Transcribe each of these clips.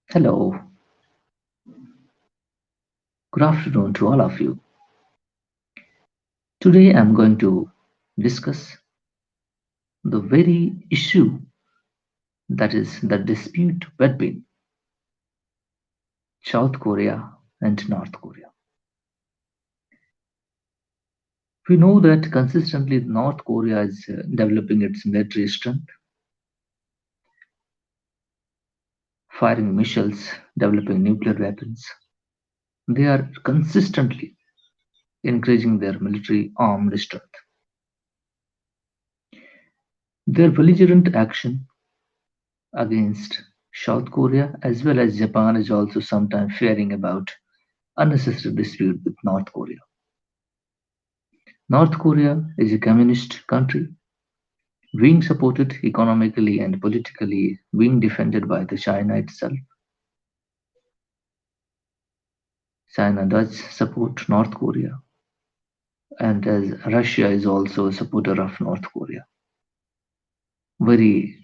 Hello, good afternoon to all of you. Today I'm going to discuss the very issue that is the dispute between South Korea and North Korea. We know that consistently North Korea is developing its military strength, firing missiles, developing nuclear weapons. They are consistently increasing their military armed strength. Their belligerent action against South Korea as well as Japan is also sometimes fearing about unnecessary dispute with North Korea. North Korea is a communist country being supported economically and politically, being defended by the China itself. China does support North Korea, and as Russia is also a supporter of North Korea. Very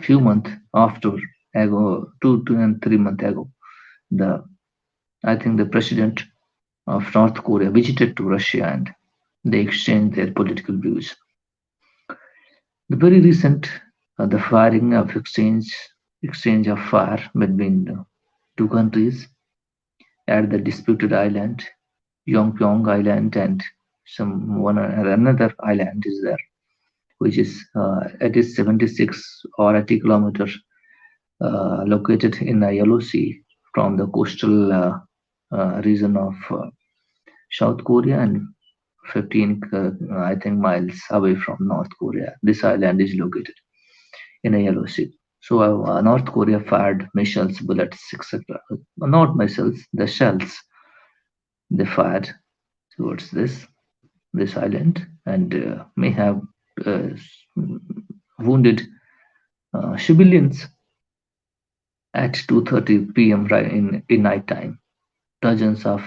few months after ago, 2 and 3 months ago, the I think the president of North Korea visited to Russia and they exchanged their political views. The very recent the firing of exchange of fire between the two countries at the disputed island, Yongpyong Island, and some one or another island is there, which is it is 76 or 80 kilometers located in the Yellow Sea from the coastal region of South Korea and 15 I think miles away from North Korea. This island is located in a Yellow Sea. So North Korea fired missiles, bullets, etc. Not missiles, the shells they fired towards this island and may have uh, wounded civilians at 2:30 p.m. right in night time. Dozens of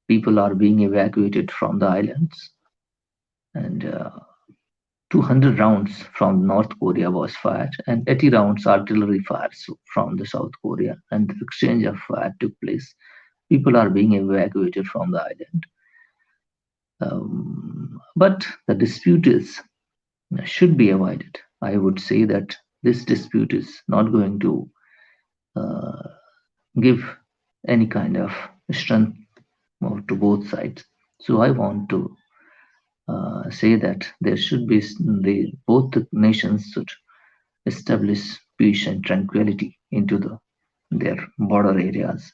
people are being evacuated from the islands, and 200 rounds from North Korea was fired, and 80 rounds artillery fires from the South Korea, and the exchange of fire took place. People are being evacuated from the island. But the dispute is should be avoided. I would say that this dispute is not going to uh, give any kind of strength to both sides. So I want to say that there should be both the nations should establish peace and tranquility into their border areas.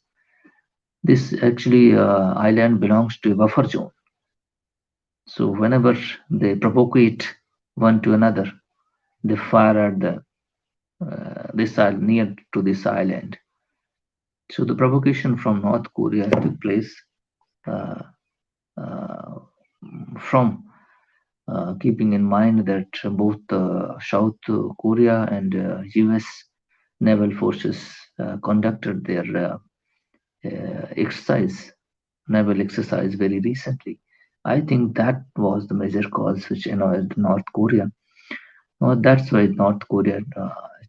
This actually island belongs to a buffer zone. So whenever they provocate one to another, they fire at this island near to this island. So the provocation from North Korea took place uh, uh, from keeping in mind that both South Korea and US naval forces conducted their exercise, naval exercise very recently. I think that was the major cause which annoyed North Korea. That's why North Korea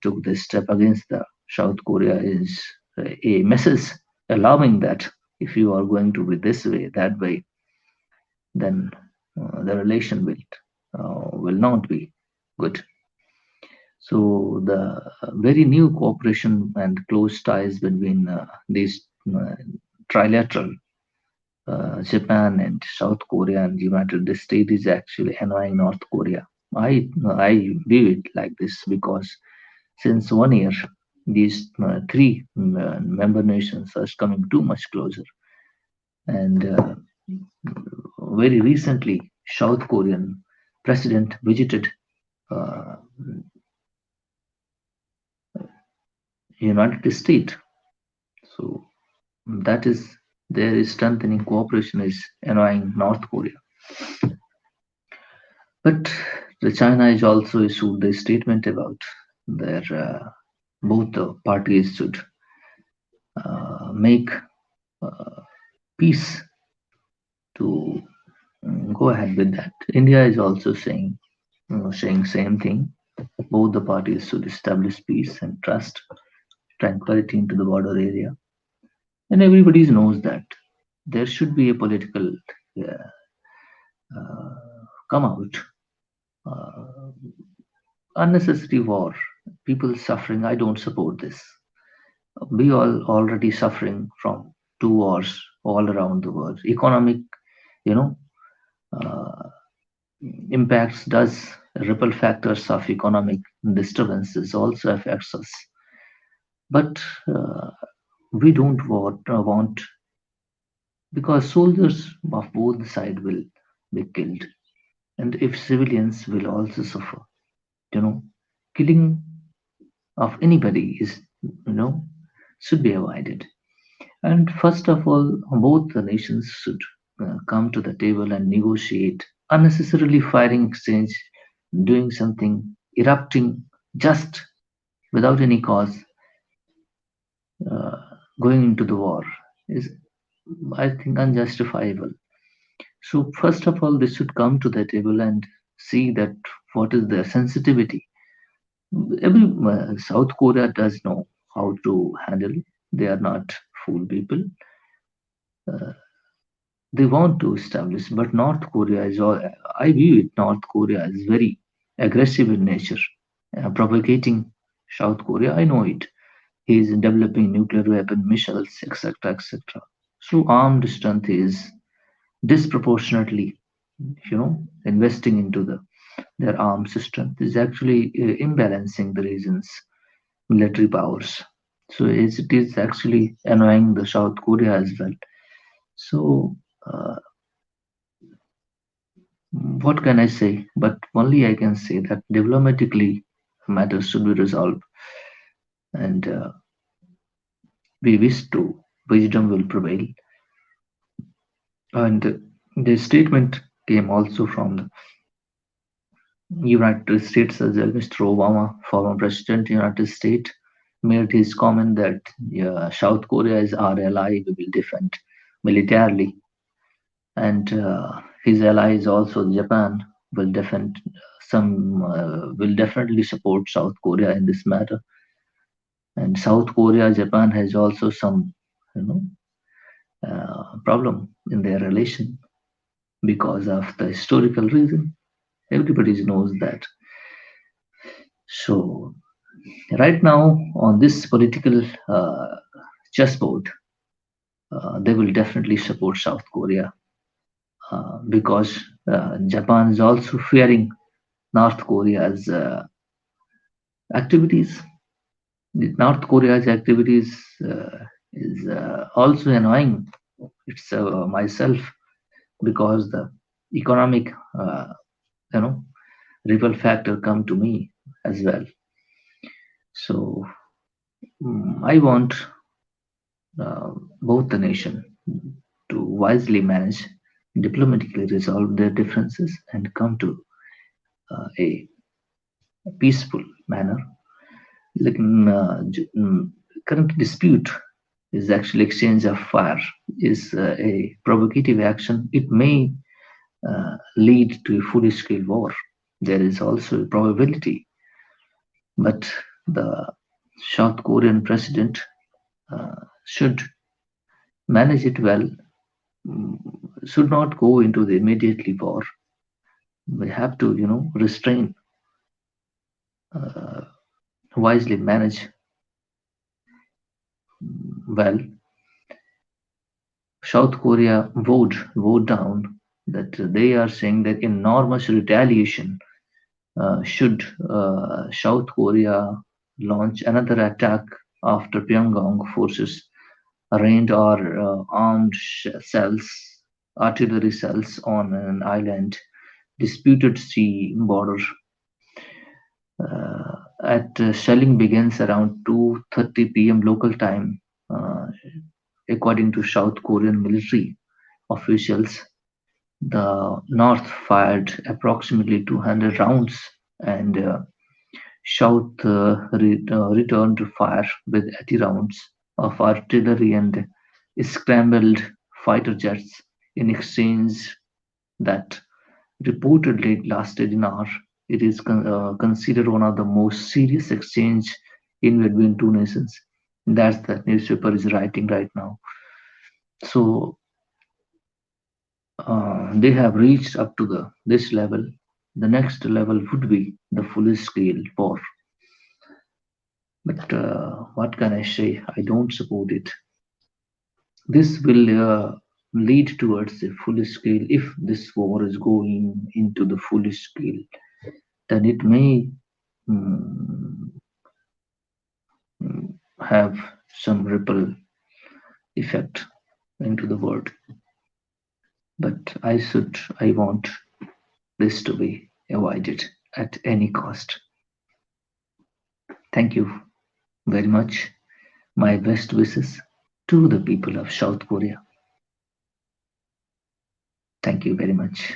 took this step against the South Korea is a message allowing that if you are going to be this way, that way, then the relation will not be good. So the very new cooperation and close ties between these uh, trilateral Japan and South Korea and United States is actually annoying North Korea. I view it like this because since 1 year these three member nations are coming too much closer and very recently South Korean president visited uh, United States. So that is there is strengthening cooperation is annoying North Korea. But the China is also issued a statement about their both the parties should make uh, peace to go ahead with that. India is also saying same thing. Both the parties should establish peace and trust tranquility into the border area. And everybody knows that there should be a political uh, come out. Uh, Unnecessary war, people suffering. I don't support this. We all already suffering from two wars all around the world. Economic, you know, uh, impacts does ripple factors of economic disturbances also affects us. But we don't want because soldiers of both sides will be killed, and if civilians will also suffer. You know, killing of anybody is should be avoided. And first of all, both the nations should come to the table and negotiate. Unnecessarily firing exchange, doing something, erupting just without any cause, uh, going into the war is, I think, unjustifiable. So first of all, they should come to the table and see that what is their sensitivity. Every South Korea does know how to handle. They are not fool people. Uh, they want to establish, but North Korea is all. I view it. North Korea is very aggressive in nature, propagating South Korea. I know it. He is developing nuclear weapon, missiles, etc., etc. So armed strength is disproportionately, investing into their arms strength is actually imbalancing the region's military powers. So it is actually annoying the South Korea as well. So uh, what can I say? But only I can say that diplomatically matters should be resolved, and we wish to wisdom will prevail. And the statement came also from the United States as well. Mr. Obama, former president of the United States, made his comment that South Korea is our ally, we will defend militarily, and his allies also Japan will defend some will definitely support South Korea in this matter. And South Korea, Japan has also some you know problem in their relation because of the historical reason. Everybody knows that. So right now on this political chessboard, they will definitely support South Korea because Japan is also fearing North Korea's activities. North Korea's activities is also annoying. It's myself because the economic, you know, ripple factor come to me as well. So I want uh, both the nation to wisely manage, diplomatically resolve their differences, and come to a peaceful manner. Like current dispute is actually exchange of fire is a provocative action. It may lead to a full-scale war. There is also a probability, but the South Korean president should manage it well. mm, Should not go into the immediately war. We have to, restrain, uh, wisely manage well. South Korea vote down that they are saying that enormous retaliation should South Korea launch another attack after Pyongyang forces rained or armed cells, artillery cells on an island disputed sea border. At Shelling begins around 2:30 p.m. local time, uh, according to South Korean military officials. The North fired approximately 200 rounds, and South returned fire with 80 rounds of artillery and scrambled fighter jets in exchange that reportedly lasted an hour. It is considered one of the most serious exchange in between two nations. That's the newspaper is writing right now. So they have reached up to the this level. The next level would be the full scale war. But what can I say? I don't support it. This will lead towards a full scale. If this war is going into the full scale, then it may mm, have some ripple effect into the world. But I want this to be avoided at any cost. Thank you very much. My best wishes to the people of South Korea. Thank you very much.